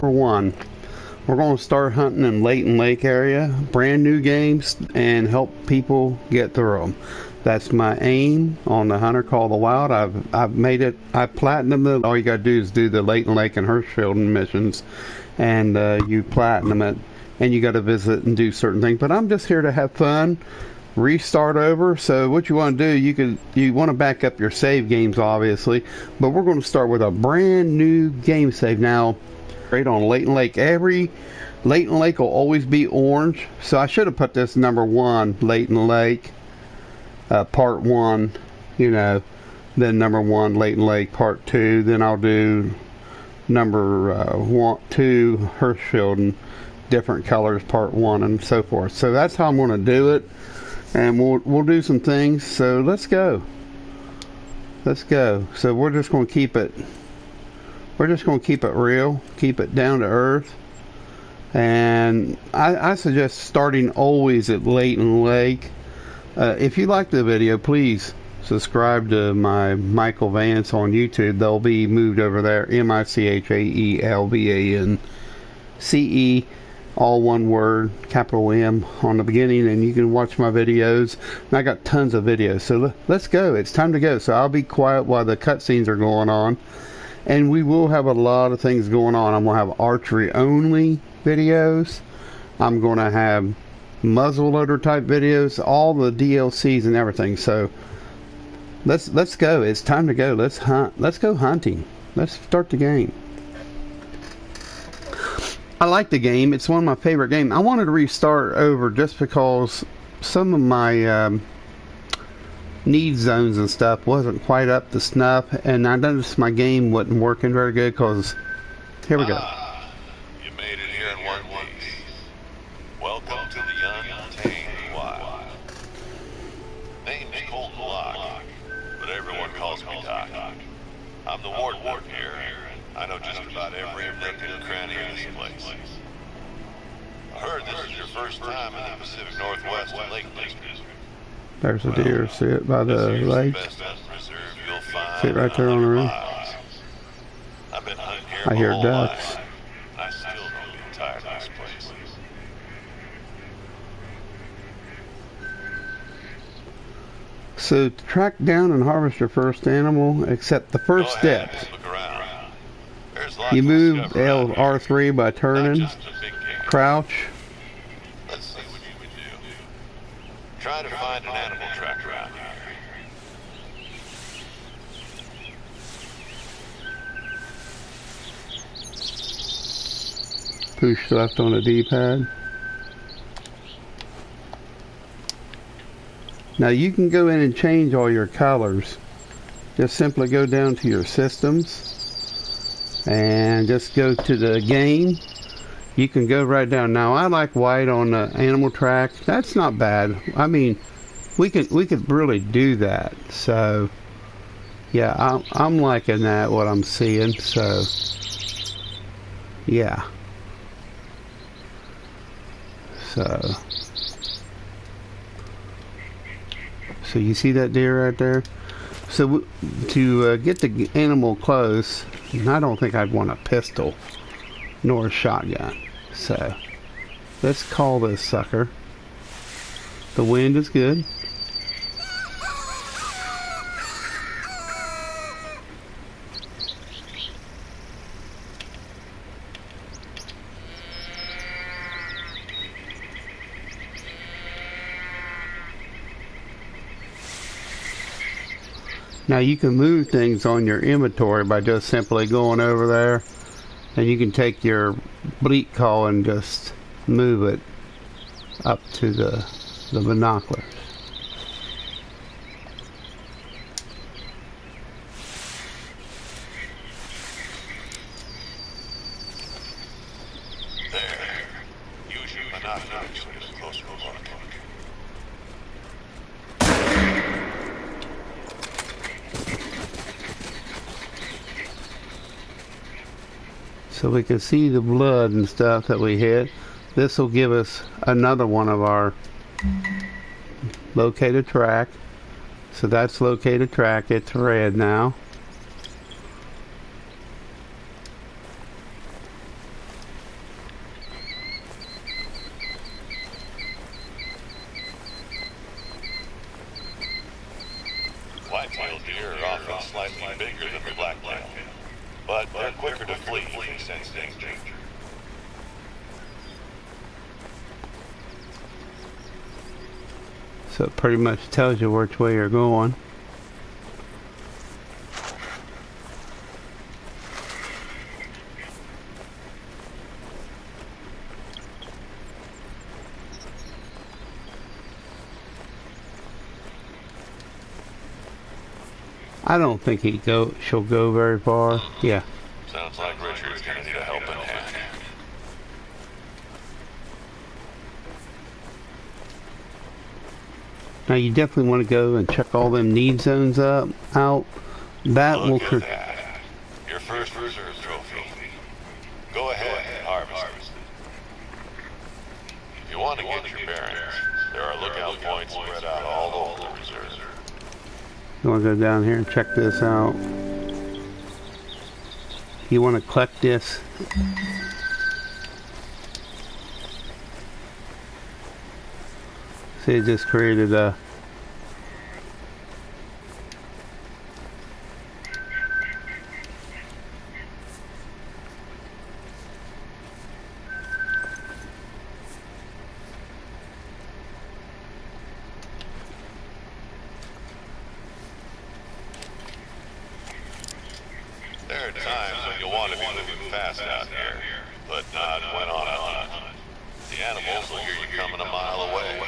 Number one, we're going to start hunting in Layton Lake area, brand new games, and help people get through them. That's my aim on the Hunter Call the Wild. I've made it. I platinumed it. All you got to do is do the Layton Lake and Hirschfield missions, and you platinum it, and you got to visit and do certain things. But I'm just here to have fun, restart over. So what you want to do, you want to back up your save games, obviously, but we're going to start with a brand new game save now. Right on Layton Lake. Every Layton Lake will always be orange, so I should have put this number one, Layton Lake, part one, then number one, Layton Lake, part two. Then I'll do number two, Hirschfield, and different colors, part one, and so forth. So that's how I'm going to do it, and we'll do some things. So let's go. So we're just going to keep it. We're just going to keep it real, keep it down to earth, and I suggest starting always at Layton Lake. If you like the video, please subscribe to my Michael Vance on YouTube. They'll be moved over there, MICHAELVANCE, all one word, capital M on the beginning, and you can watch my videos. And I got tons of videos, so let's go. It's time to go. So I'll be quiet while the cutscenes are going on. And we will have a lot of things going on. I'm going to have archery only videos. I'm going to have muzzleloader type videos, all the DLCs and everything. So let's go. It's time to go. Let's hunt. Let's go hunting. Let's start the game. I like the game. It's one of my favorite games. I wanted to restart over just because some of my need zones and stuff wasn't quite up to snuff, and I noticed my game wasn't working very good because here we go. You made it here in one piece. Welcome to the untamed wild. Name's Colton Locke, but everyone calls me Doc. I'm the warden here. I know just about every nook and cranny in this place. I heard this is your first time in the Pacific Northwest Lake District. There's a deer. See it by the lake. Sit right there on the roof. I hear ducks. I still don't get tired of this place. So to track down and harvest your first animal, accept the first steps. You move R3 by turning, crouch. Let's see what you can do. Try to find an animal track around here. Push left on the D-pad. Now you can go in and change all your colors. Just simply go down to your systems and just go to the game. You can go right down. Now I like white on the animal track. That's not bad. I mean, we could really do that. So yeah, I'm liking that, what I'm seeing. So yeah. So you see that deer right there? So to get the animal close, and I don't think I'd want a pistol nor a shotgun. So let's call this sucker. The wind is good. Now you can move things on your inventory by just simply going over there, and you can take your bleat call and just move it up to the binoculars. There. Use your binoculars to get a closer look. So we can see the blood and stuff that we hit. This will give us another one of our located track. So that's located track. It's red now. white-tailed deer are often slightly bigger than the black-tailed, but they're quicker to flee if they sense danger. So it pretty much tells you which way you're going. I don't think she'll go very far. Yeah. Sounds like Richard's gonna need a helping hand. Now you definitely want to go and check all them need zones out. That will. Look at that. Your first reserve trophy. Go ahead and harvest it. If you want to get your bearings, there are lookout points spread out all over the reserve. You want to go down here and check this out. You want to collect this. See, it just created a... There are times when you want to be moving fast out here, but not when on a hunt. The animals will hear you coming a mile away.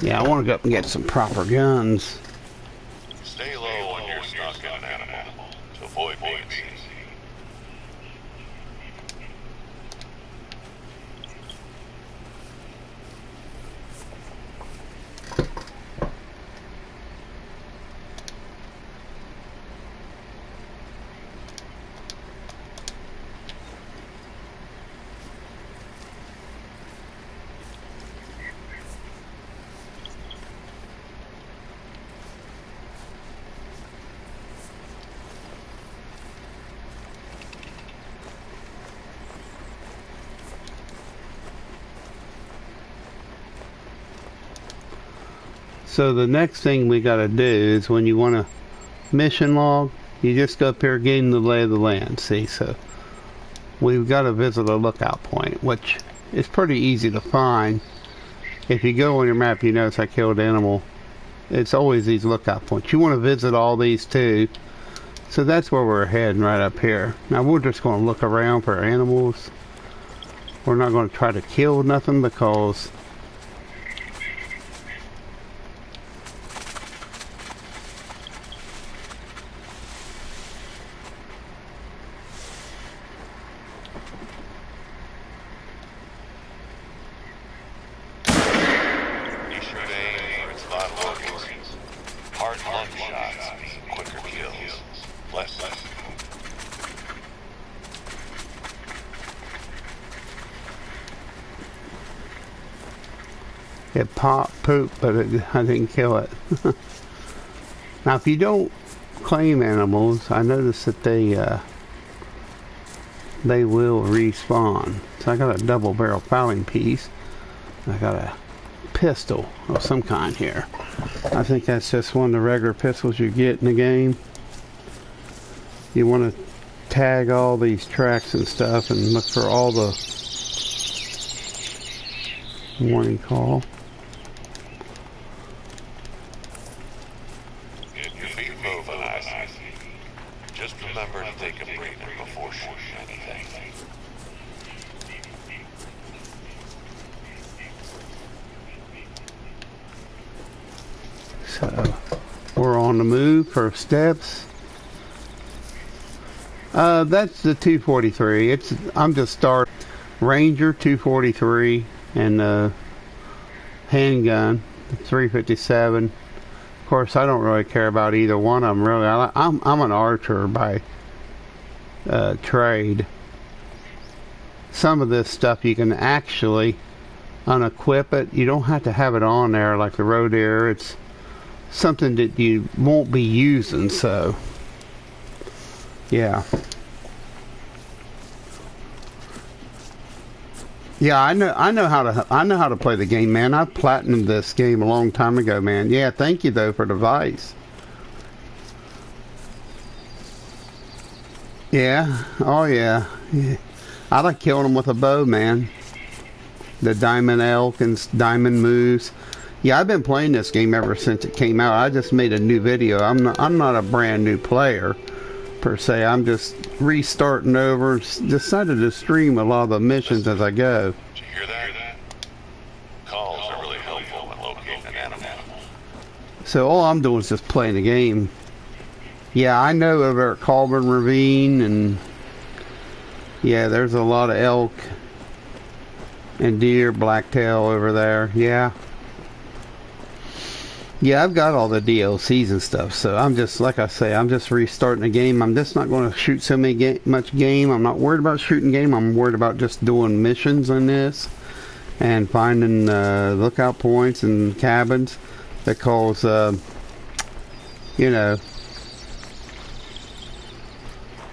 Yeah, I want to go up and get some proper guns. Stay low when you're stalking an animal to avoid being seen. So the next thing we got to do is when you want to mission log, you just go up here getting the lay of the land. See, so we've got to visit a lookout point, which is pretty easy to find. If you go on your map, you notice I killed animal. It's always these lookout points. You want to visit all these too. So that's where we're heading, right up here. Now we're just going to look around for animals. We're not going to try to kill nothing because it popped poop, but I didn't kill it. Now, if you don't claim animals, I noticed that they will respawn. So I got a double barrel fowling piece. I got a pistol of some kind here. I think that's just one of the regular pistols you get in the game. You want to tag all these tracks and stuff and look for all the warning call. Get your feet moving, I see. Just remember to take a breather before shooting anything. So we're on the move for steps. That's the 243. I'm just start Ranger 243 and the handgun 357. Of course, I don't really care about either one of them really. I'm an archer by trade. Some of this stuff you can actually unequip it. You don't have to have it on there like the road air. It's something that you won't be using, so yeah. Yeah, I know how to play the game, man. I platinumed this game a long time ago, man. Yeah, thank you though for the advice. Yeah, oh yeah. Yeah. I like killing them with a bow, man. The diamond elk and diamond moose. Yeah, I've been playing this game ever since it came out. I just made a new video. I'm not a brand new player per se. I'm just restarting over. Decided to stream a lot of the missions as I go. Did you hear that? Calls are really helpful when locating an animal. So all I'm doing is just playing the game. Yeah, I know over at Colburn Ravine, and yeah, there's a lot of elk and deer, blacktail over there. Yeah. Yeah, I've got all the DLCs and stuff, so I'm just, like I say, I'm just restarting the game. I'm just not going to shoot much game. I'm not worried about shooting game. I'm worried about just doing missions in this and finding lookout points and cabins because, you know,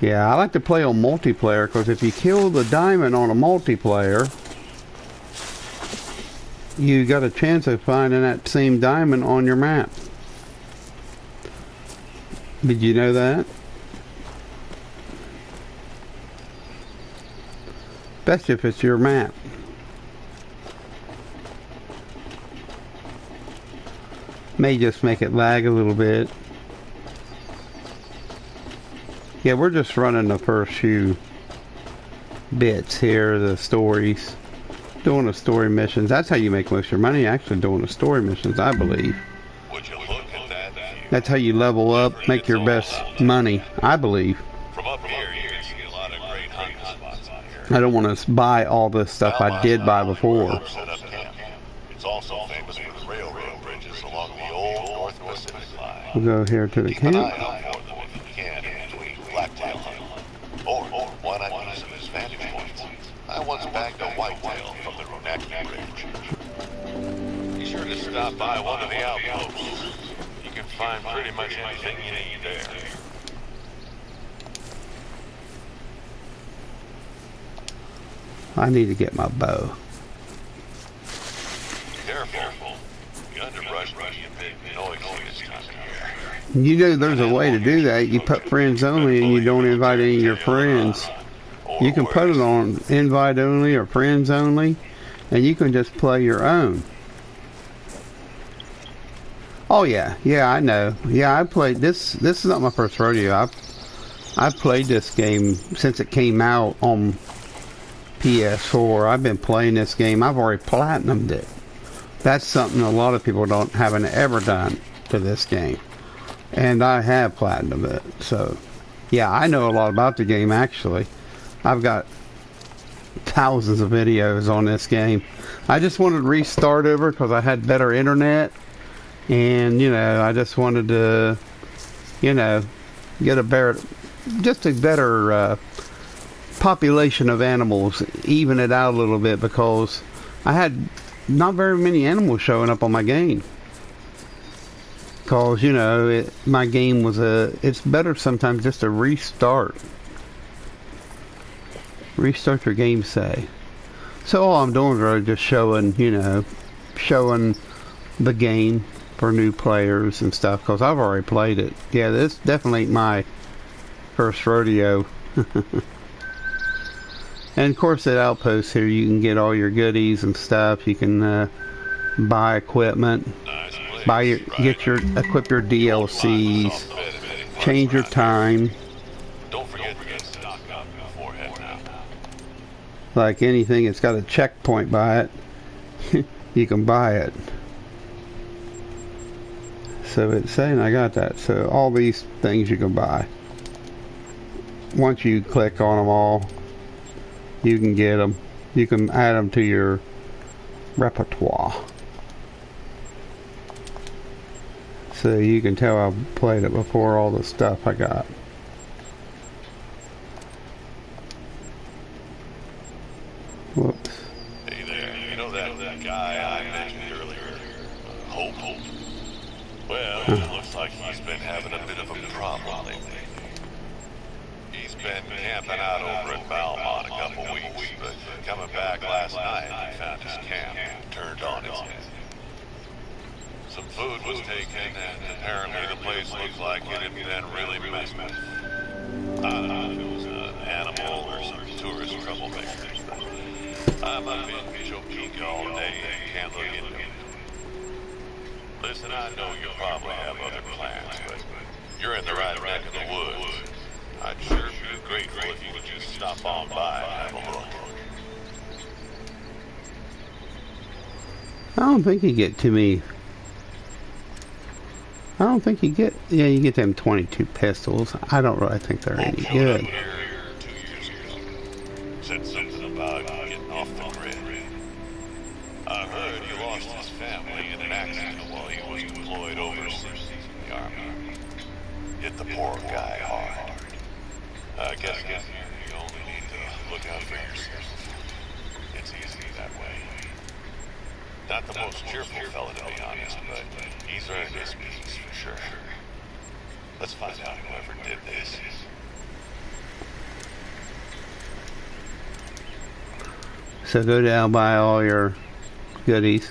yeah, I like to play on multiplayer because if you kill the diamond on a multiplayer, you got a chance of finding that same diamond on your map. Did you know that? Especially if it's your map. May just make it lag a little bit. Yeah, we're just running the first few bits here, the stories. Doing the story missions. That's how you make most of your money, actually, doing the story missions, I believe. Would you look at that view? That's how you level up, make your best money, I believe. From up here, you can see a lot of great hunting spots out here. I don't want to buy all this stuff I did buy before. Set up camp. It's also famous for the railroad bridges along the old North Pacific line. We'll go here to the Keep an eye camp. out for them if you can in between blacktail hunting. Or why not use them as vantage points? I once bagged a whitetail from the Runaki Bridge. Be sure to stop by one of the outposts. You can find pretty much anything you need there. I need to get my bow. Careful. The underbrush may be a bit noisy this time of year. You know there's a way to do that. You put friends only and you don't invite any of your friends. You can put it on invite only or friends only, and you can just play your own. Oh yeah, I know. Yeah, I played this. This is not my first rodeo. I've played this game since it came out on PS4. I've been playing this game. I've already platinumed it. That's something a lot of people haven't ever done to this game, and I have platinumed it. So yeah, I know a lot about the game actually. I've got thousands of videos on this game. I just wanted to restart over because I had better internet, and you know, I just wanted to, you know, get a better population of animals, even it out a little bit, because I had not very many animals showing up on my game. Because, you know, my game was it's better sometimes just to restart your game, say. So all I'm doing is really just showing the game for new players and stuff, because I've already played it. Yeah, this definitely ain't my first rodeo. And of course at Outpost here you can get all your goodies and stuff. You can buy equipment, equip your DLCs, change your time. Don't forget to get stock up before heading out. Like anything that's got a checkpoint by it, you can buy it. So it's saying I got that. So all these things you can buy. Once you click on them all, you can get them. You can add them to your repertoire. So you can tell I've played it before, all the stuff I got. Whoops. Hey there, you know that guy I mentioned earlier? Hope? Well, it looks like he's been having a bit of a problem lately. He's been camping out over at Valmont a couple weeks, but coming back last night, he found his camp turned on its head. Some food was taken, and apparently the place looked like it had been really messed with. I don't know if it was an animal or some tourist troublemaker, but I'm up in Choqueque all day and can't look into it. Listen, I know you probably have other plans, but you're in the right neck of the woods. I'd sure be grateful if you could just stop on by and have a look. I don't think you get too many. I don't think you get. Yeah, you get them 22 pistols. I don't really think they're any good. Here 2 years ago. Said something about getting off the grid. I heard he lost his family in an accident while he was deployed overseas in the army. Hit the poor guy hard. I guess you only need to look out for yourself. It's easy that way. Not the most cheerful fella, to be honest, but he's earned his peace for sure. Let's find out whoever did this. So go down, buy all your goodies.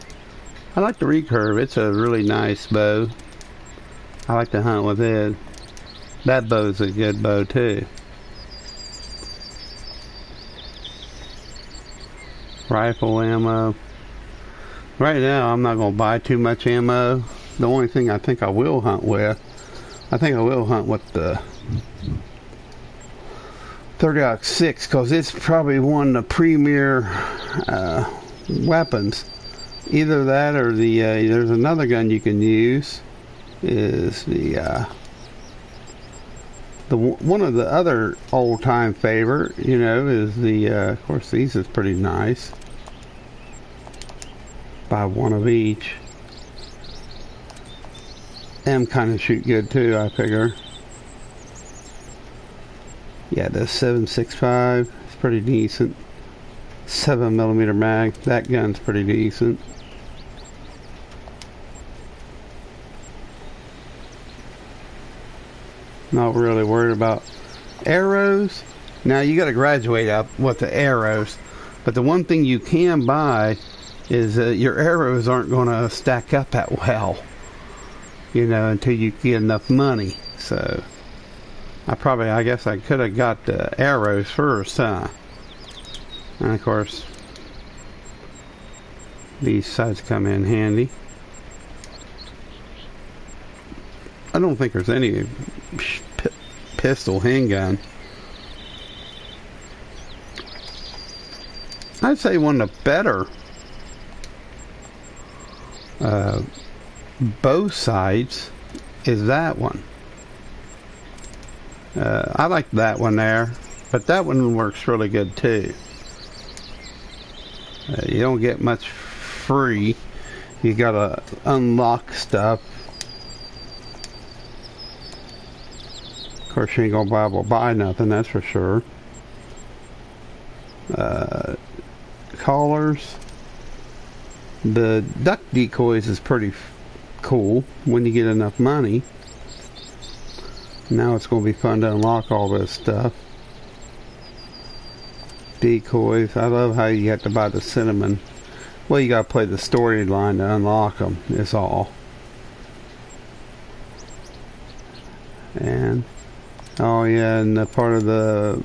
I like the recurve. It's a really nice bow. I like to hunt with it. That bow's a good bow too. Rifle ammo. Right now I'm not going to buy too much ammo. The only thing I think I will hunt with, I think I will hunt with the 30-06 because it's probably one of the premier weapons. Either that or the there's another gun you can use. Is the one of the other old-time favorite, you know, is the of course these is pretty nice. Buy one of each. Them kind of shoot good too, I figure. Yeah, the 7.65 is pretty decent. 7mm mag, that gun's pretty decent. Not really worried about arrows. Now you got to graduate up with the arrows, but the one thing you can buy is your arrows aren't going to stack up that well, you know, until you get enough money. So I guess I could have got the arrows first, huh? And of course these sides come in handy. I don't think there's any pistol handgun. I'd say one of the better both sides is that one. I like that one there, but that one works really good too. You don't get much free. You gotta unlock stuff. Of course, you ain't gonna be able to buy nothing, that's for sure. Collars. The duck decoys is pretty cool when you get enough money. Now it's going to be fun to unlock all this stuff. Decoys. I love how you have to buy the cinnamon. Well, you got to play the storyline to unlock them, is all. And, oh yeah, and the part of the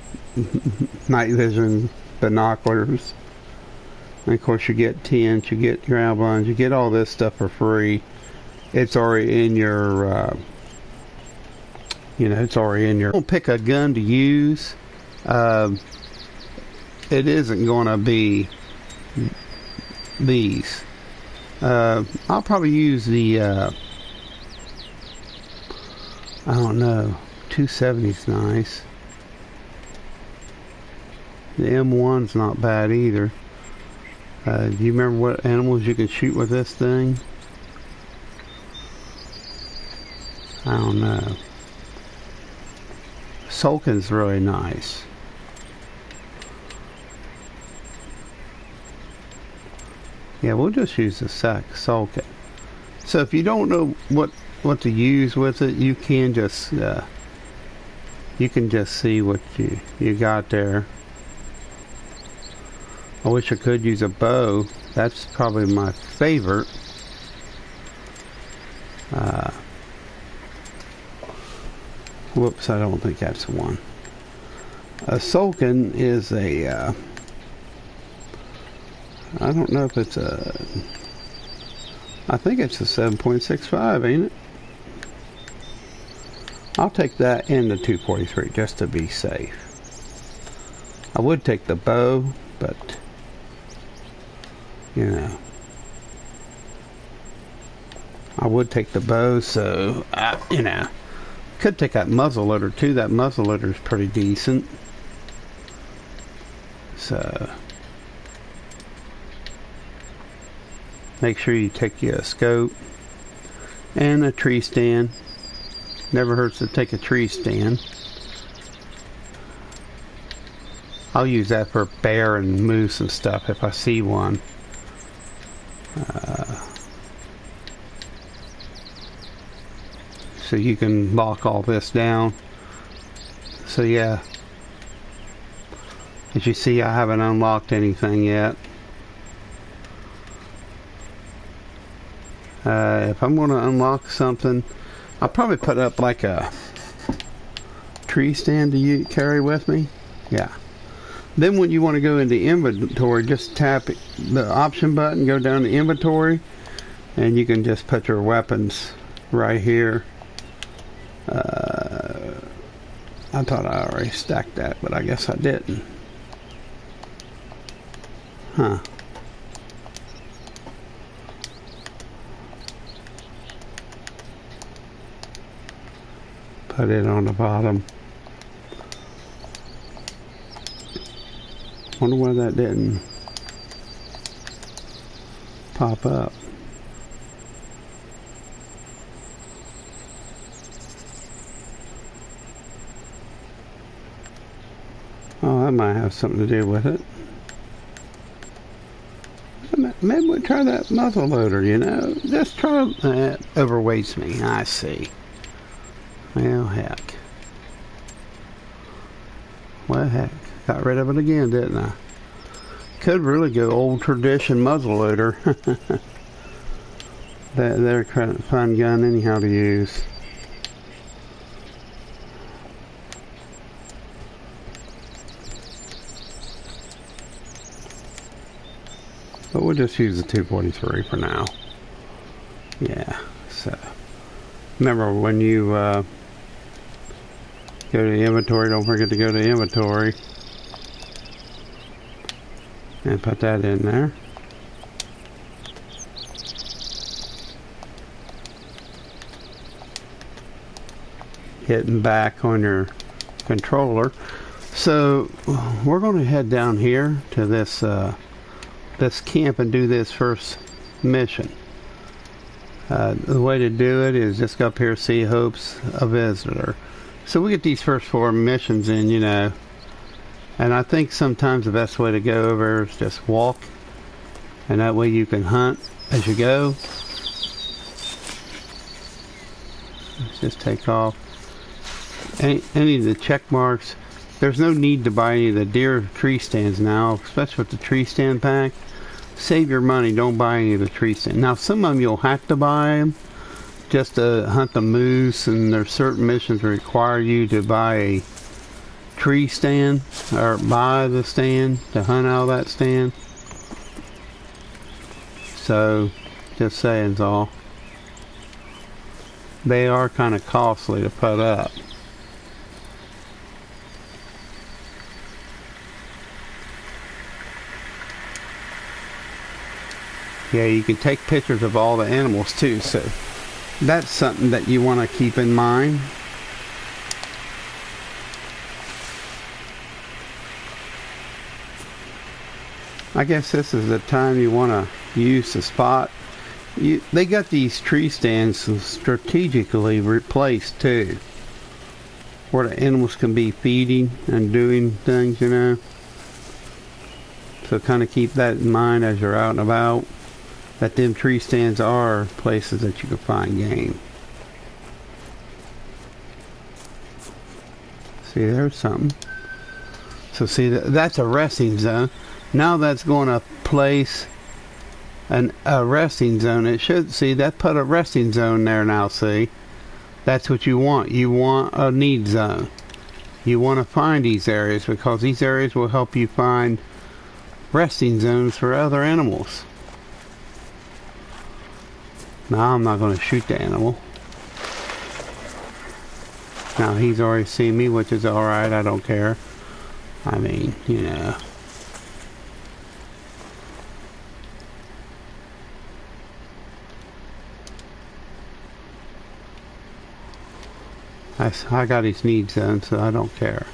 night vision binoculars. And of course you get tents, you get your outlines, you get all this stuff for free. It's already in your, you know, it's already in your... Don't pick a gun to use. It isn't going to be these. I'll probably use the, I don't know, 270's nice. The M1's not bad either. Do you remember what animals you can shoot with this thing? I don't know. Sulkin's really nice. Yeah, we'll just use the Sulkin. So if you don't know what to use with it, you can just see what you got there. I wish I could use a bow. That's probably my favorite. Whoops, I don't think that's the one. A Sulcan is a, I don't know if it's a, I think it's a 7.65, ain't it? I'll take that and the 243 just to be safe. I would take the bow, but, you know, I would take the bow, so, you know, could take that muzzleloader too. That muzzleloader is pretty decent. So, make sure you take your scope and a tree stand. Never hurts to take a tree stand. I'll use that for bear and moose and stuff if I see one. So you can lock all this down. So yeah, as you see, I haven't unlocked anything yet. If I'm going to unlock something, I'll probably put up like a tree stand to carry with me. Yeah. Then when you want to go into inventory, just tap the option button, go down to inventory, and you can just put your weapons right here. I thought I already stacked that, but I guess I didn't. Huh. Put it on the bottom. Wonder why that didn't pop up. Oh, that might have something to do with it. Maybe we'll try that muzzle loader, you know. Just try that. Overweights me, I see. Well, heck. Well, heck. Got rid of it again, didn't I? Could really go old tradition muzzleloader. They're a kind of fun gun anyhow to use. But we'll just use the 243 for now. Yeah, so. Remember, when you go to the inventory, don't forget to go to inventory. And put that in there. Hitting back on your controller. So we're going to head down here to this this camp and do this first mission. The way to do it is just go up here, see Hope's a visitor. So we get these first 4 missions in, you know. And I think sometimes the best way to go over is just walk. And that way you can hunt as you go. Let's just take off. Any of the check marks. There's no need to buy any of the deer tree stands now, especially with the tree stand pack. Save your money, don't buy any of the tree stands. Now some of them you'll have to buy them just to hunt the moose, and there's certain missions that require you to buy a tree stand or buy the stand to hunt out of that stand. So just saying's all. They are kind of costly to put up. Yeah, you can take pictures of all the animals too, so that's something that you want to keep in mind. I guess this is the time you want to use the spot. They got these tree stands strategically replaced too, where the animals can be feeding and doing things, you know. So kind of keep that in mind as you're out and about, that them tree stands are places that you can find game. See, there's something. So see, that's a resting zone. Now that's going to place a resting zone. It should, see, that put a resting zone there now, see? That's what you want. You want a need zone. You want to find these areas because these areas will help you find resting zones for other animals. Now I'm not going to shoot the animal. Now he's already seen me, which is alright, I don't care. I mean, you know. I got his need zone, so I don't care.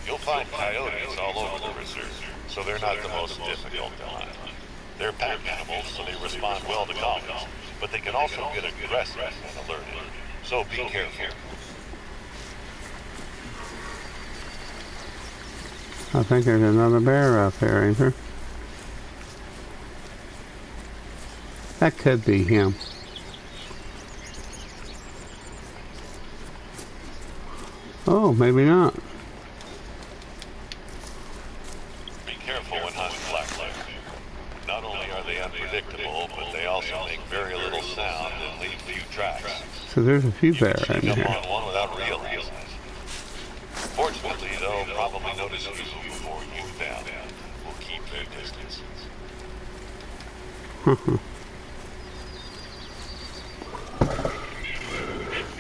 You'll find coyotes all over the reserve, so they're not the most difficult to hunt. They're pack animals, so they respond well to calls, but they can also get aggressive when alerted. So be careful. I think there's another bear out there, ain't there? That could be him. Oh, maybe not. Be careful when hunting blacktail. Not only are they unpredictable, but they also make very little sound and leave few tracks. So there's a few bears in You can here. sneak up on one without realizing. Fortunately, they'll probably notice you before you them. Will keep their distance.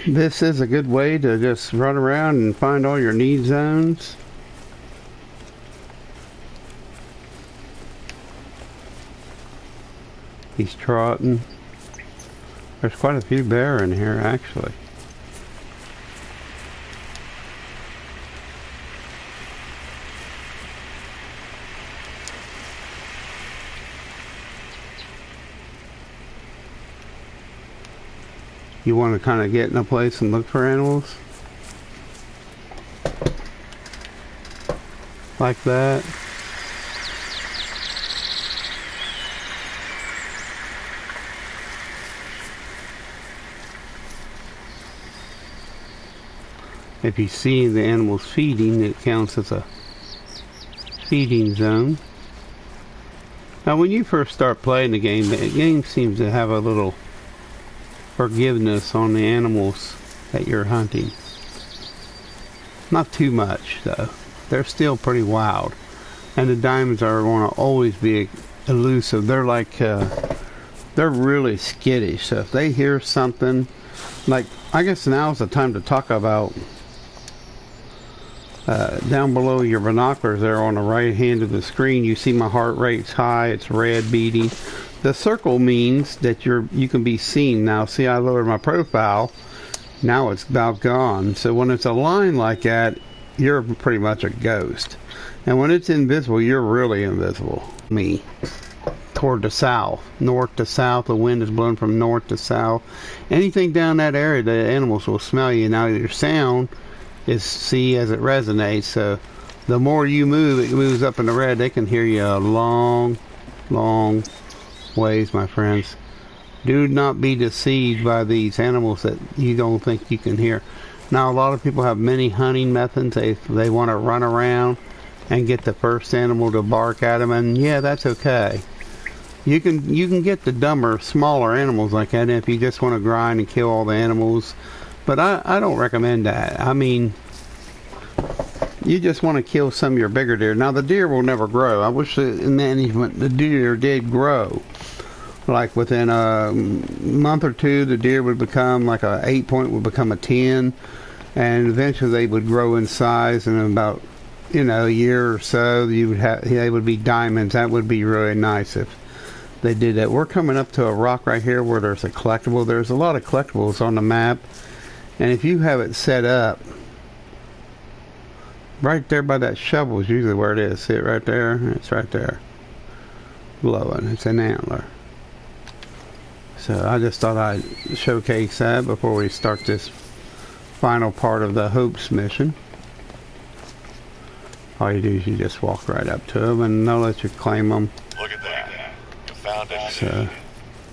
This is a good way to just run around and find all your need zones. He's trotting. There's quite a few bear in here, actually. You want to kind of get in a place and look for animals like that. If you see the animals feeding, it counts as a feeding zone. Now when you first start playing the game seems to have a little forgiveness on the animals that you're hunting. Not too much though. They're still pretty wild. And the diamonds are going to always be elusive. They're like, they're really skittish. So if they hear something, like, I guess now's the time to talk about down below your binoculars there on the right hand of the screen, you see my heart rate's high, it's red beating. The circle means that you can be seen. Now see, I lowered my profile, now it's about gone. So when it's a line like that, you're pretty much a ghost. And when it's invisible, you're really invisible. Me toward the south, north to south, the wind is blowing from north to south. Anything down that area, the animals will smell you. Now your sound is see as it resonates, so the more you move, it moves up in the red. They can hear you a long ways, my friends. Do not be deceived by these animals that you don't think you can hear. Now a lot of people have many hunting methods. They want to run around and get the first animal to bark at them, and yeah, that's okay. You can get the dumber, smaller animals like that if you just want to grind and kill all the animals. But I don't recommend that. I mean, you just want to kill some of your bigger deer. Now, the deer will never grow. I wish in management the deer did grow. Like within a month or two, the deer would become like a 8-point would become a 10. And eventually they would grow in size. And in about, a year or so, they would be diamonds. That would be really nice if they did that. We're coming up to a rock right here where there's a collectible. There's a lot of collectibles on the map. And if you have it set up, right there by that shovel is usually where it is. See it right there? It's right there. Glowing. It's an antler. So I just thought I'd showcase that before we start this final part of the Hopes mission. All you do is you just walk right up to them and they'll let you claim them. Look at that. You found it. So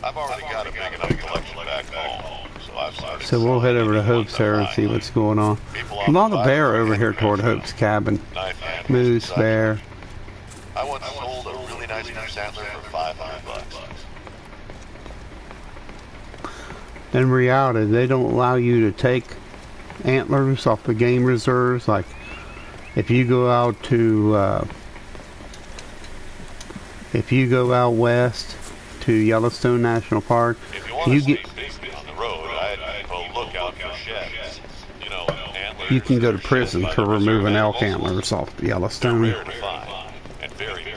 I've already got a big enough collection back home, so I've started. So we'll head over to Hope's there and see what's going on. A lot of bear over here toward Hope's cabin. Moose, bear. I once sold a really nice moose antler for $500. In reality, they don't allow you to take antlers off the game reserves. Like if you go out to if you go out west to Yellowstone National Park, you get on the road, I'd look out for sheds. You know, antlers, you can go to prison for removing elk antlers off the Yellowstone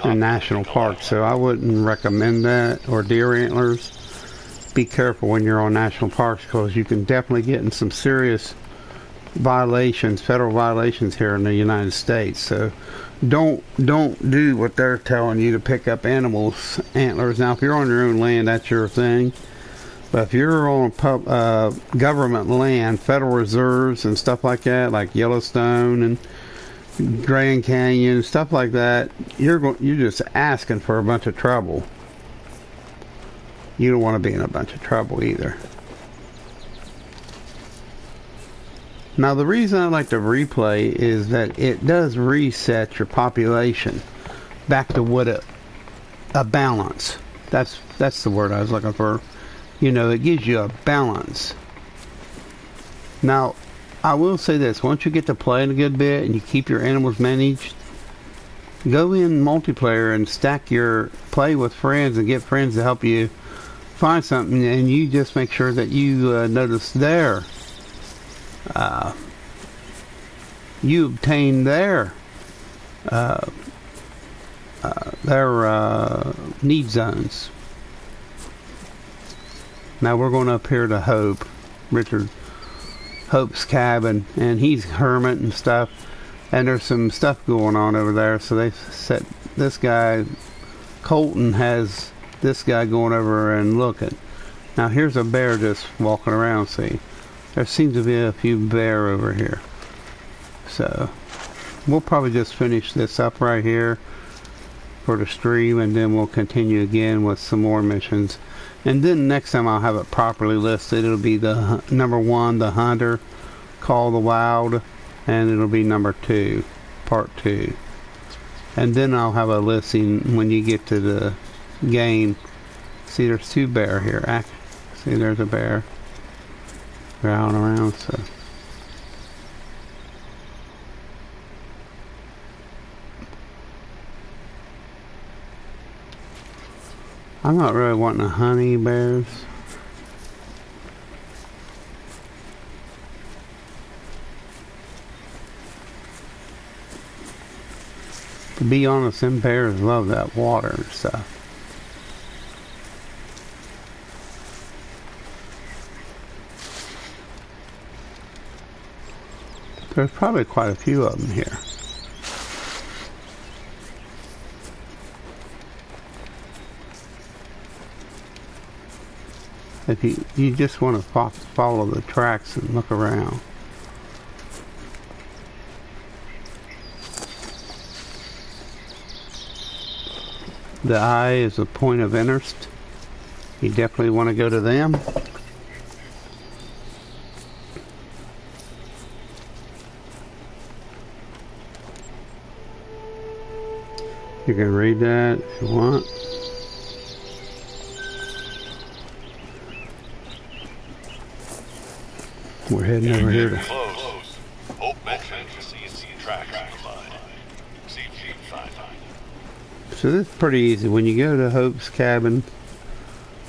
and National Park. So I wouldn't recommend that, or deer antlers. Be careful when you're on national parks, because you can definitely get in some serious violations, federal violations here in the United States. So don't do what they're telling you to pick up animals antlers. Now if you're on your own land, that's your thing, but if you're on government land, federal reserves and stuff like that, like Yellowstone and Grand Canyon, stuff like that, you're just asking for a bunch of trouble. You don't want to be in a bunch of trouble either. Now the reason I like to replay is that it does reset your population back to what a balance. That's the word I was looking for. You know, it gives you a balance. Now, I will say this: once you get to playing a good bit and you keep your animals managed, go in multiplayer and stack your play with friends and get friends to help you find something, and you just make sure that you notice you obtain their need zones. Now we're going up here to Hope's cabin, and he's hermit and stuff, and there's some stuff going on over there. So they set this guy, Colton, has this guy going over and looking. Now here's a bear just walking around. See, there seems to be a few bear over here. So we'll probably just finish this up right here for the stream, and then we'll continue again with some more missions. And then next time I'll have it properly listed. It'll be the number 1, the hunter, Call the Wild, and it'll be number 2, part 2. And then I'll have a listing when you get to the game. See, there's 2 bear here. See, there's a bear growling around. So I'm not really wanting to hunt any bears. To be honest, them bears love that water and stuff. There's probably quite a few of them here. If you just want to follow the tracks and look around. The eye is a point of interest. You definitely want to go to them. You can read that if you want. We're heading over here to... Hope mentioned CNC tracks combined. See if you can find. So this is pretty easy. When you go to Hope's cabin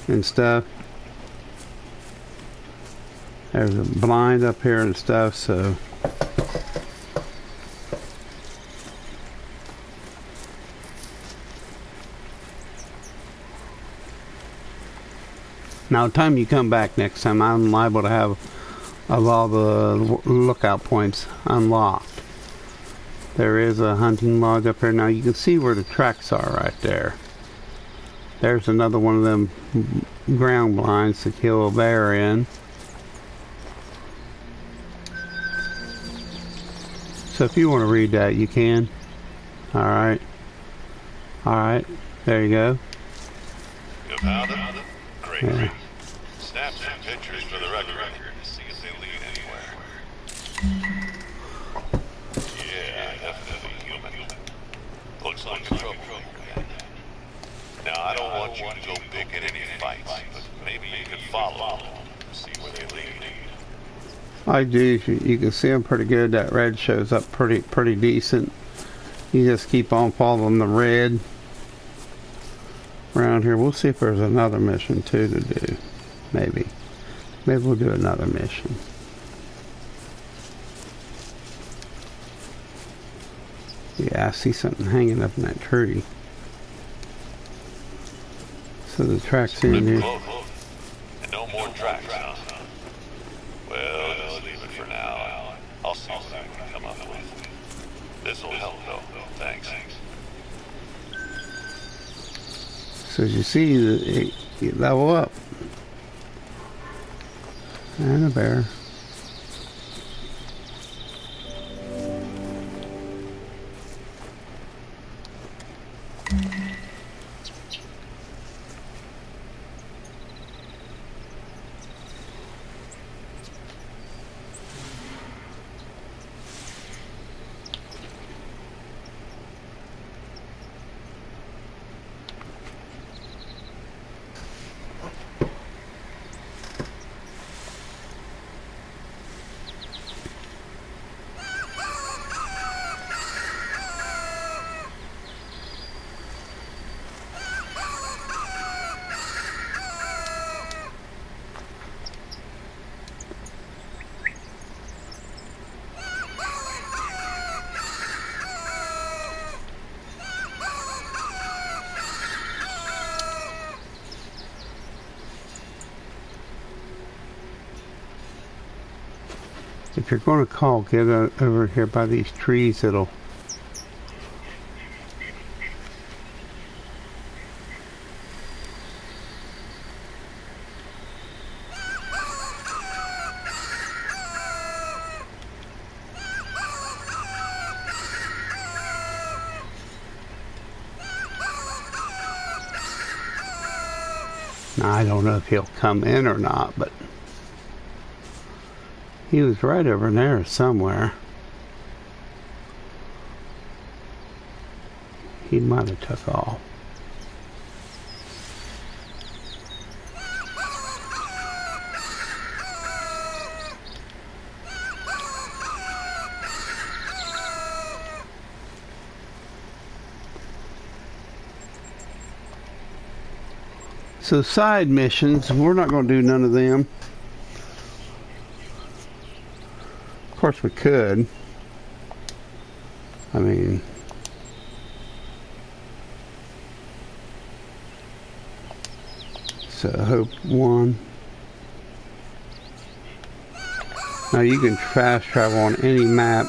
and stuff, there's a blind up here and stuff, so... Now, the time you come back next time, I'm liable to have a lot of the lookout points unlocked. There is a hunting lodge up here. Now, you can see where the tracks are right there. There's another one of them ground blinds to kill a bear in. So if you want to read that, you can. Alright. Alright. There you go. You found it? Great. great. Yeah. Snap some pictures for the record. See if they lead anywhere. Yeah, definitely human. Looks like a troublemaker, man. Now, I don't want you to go big in any fights, but maybe you could follow them, see where they lead. I do. You can see them pretty good. That red shows up pretty decent. You just keep on following the red around here. We'll see if there's another mission too to do. Maybe we'll do another mission. Yeah, I see something hanging up in that tree. So the track's in here. And no more tracks, huh? Well, just leave it for now. I'll see what I can come up with. This'll help, though. Thanks. So as you see, you level up. And a bear. If you're going to call, get over here by these trees. It'll. Now, I don't know if he'll come in or not, but he was right over there somewhere. He might have took off. So side missions, we're not going to do none of them. Of course we could. I mean, so hope one. Now you can fast travel on any map.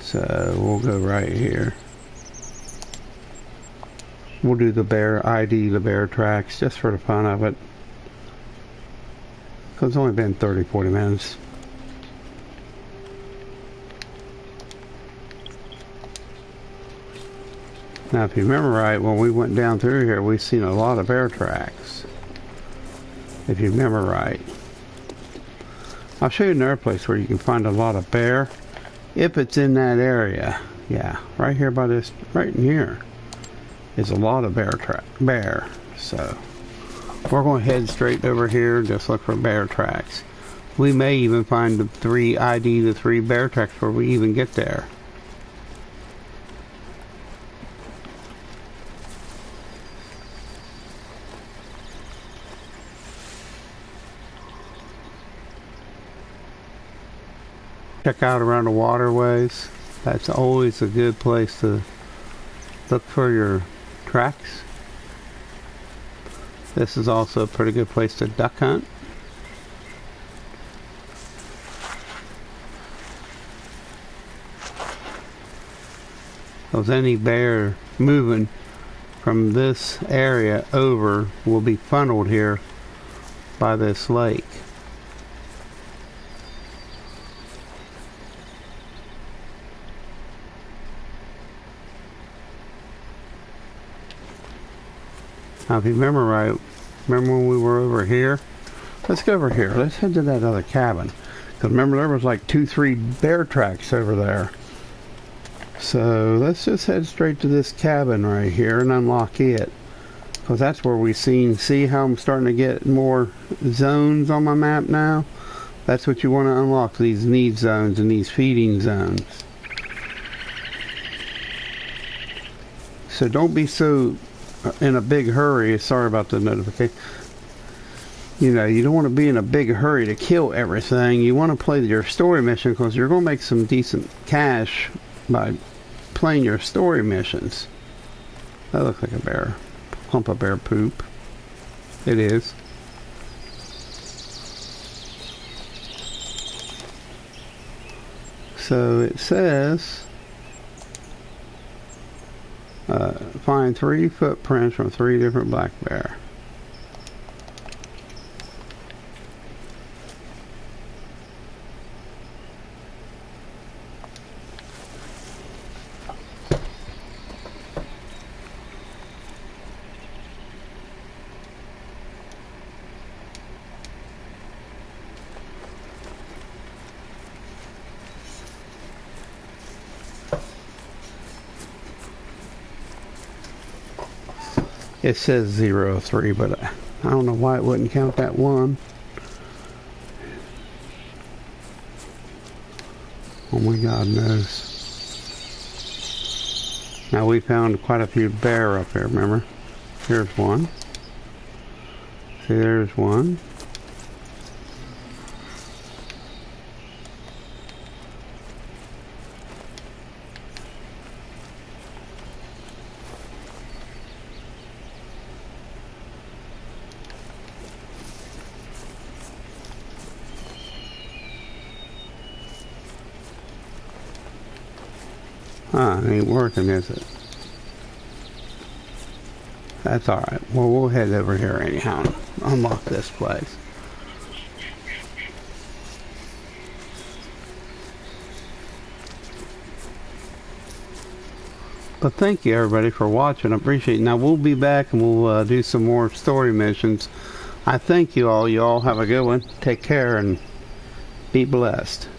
So we'll go right here. We'll do the bear ID, the bear tracks, just for the fun of it. Because it's only been 30-40 minutes. Now if you remember right, when we went down through here, we've seen a lot of bear tracks. If you remember right. I'll show you another place where you can find a lot of bear. If it's in that area. Yeah, right here by this, right in here. Is a lot of bear. So we're going to head straight over here and just look for bear tracks. We may even find the 3 bear tracks before we even get there. Check out around the waterways. That's always a good place to look for your tracks. This is also a pretty good place to duck hunt. Because any bear moving from this area over will be funneled here by this lake. Now, if you remember right, remember when we were over here? Let's go over here. Let's head to that other cabin. Because remember, there was like 2-3 bear tracks over there. So let's just head straight to this cabin right here and unlock it. Because that's where we see how I'm starting to get more zones on my map now? That's what you want to unlock, these need zones and these feeding zones. So don't be so in a big hurry. Sorry about the notification. You know, you don't want to be in a big hurry to kill everything. You want to play your story mission because you're going to make some decent cash by playing your story missions. That looks like a bear. Clump of bear poop. It is. So it says find 3 footprints from 3 different black bear. It says 03, but I don't know why it wouldn't count that one. Only God knows. Now we found quite a few bear up here, remember? Here's one. See, there's one. It ain't working, is it? That's alright. Well, we'll head over here anyhow and unlock this place. But thank you everybody for watching. I appreciate it. Now we'll be back and we'll do some more story missions. I thank you all. You all have a good one. Take care and be blessed.